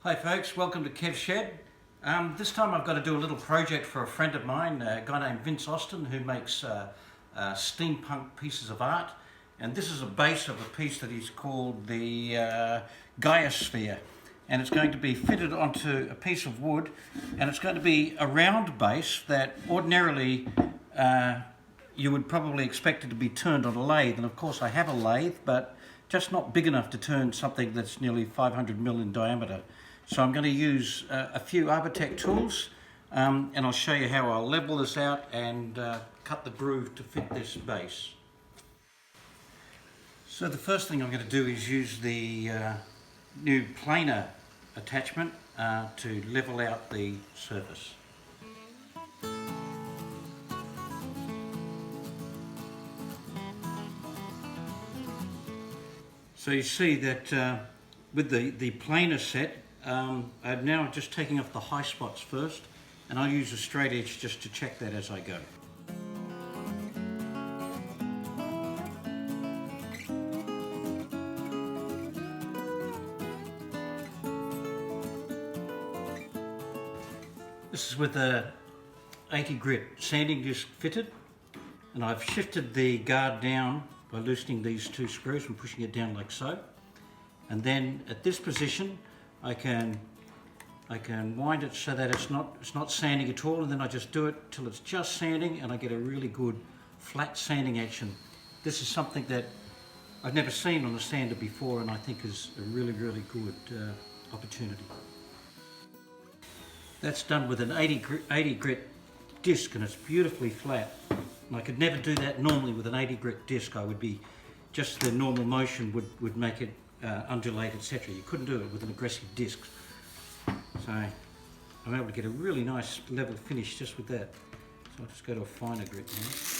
Hi folks, welcome to Kev's Shed. This time I've got to do a little project for a friend of mine, a guy named Vince Austin, who makes steampunk pieces of art. And this is a base of a piece that he's called the Gaia Sphere. And it's going to be fitted onto a piece of wood, and it's going to be a round base that ordinarily you would probably expect it to be turned on a lathe. And of course I have a lathe, but just not big enough to turn something that's nearly 500 mil in diameter. So I'm going to use a few Arbortech tools, and I'll show you how I'll level this out and cut the groove to fit this base. So the first thing I'm going to do is use the new planer attachment to level out the surface. So you see that with the planer set, I'm now just taking off the high spots first, and I'll use a straight edge just to check that as I go. This is with a 80 grit sanding disc fitted, and I've shifted the guard down by loosening these two screws and pushing it down like so. And then at this position I can wind it so that it's not sanding at all, and then I just do it till it's just sanding and I get a really good flat sanding action. This is something that I've never seen on a sander before, and I think is a really good opportunity. That's done with an 80 grit disc, and it's beautifully flat. And I could never do that normally with an 80 grit disc. I would be, just the normal motion would make it undulate, etc. You couldn't do it with an aggressive disc. So I'm able to get a really nice level finish just with that. So I'll just go to a finer grit now.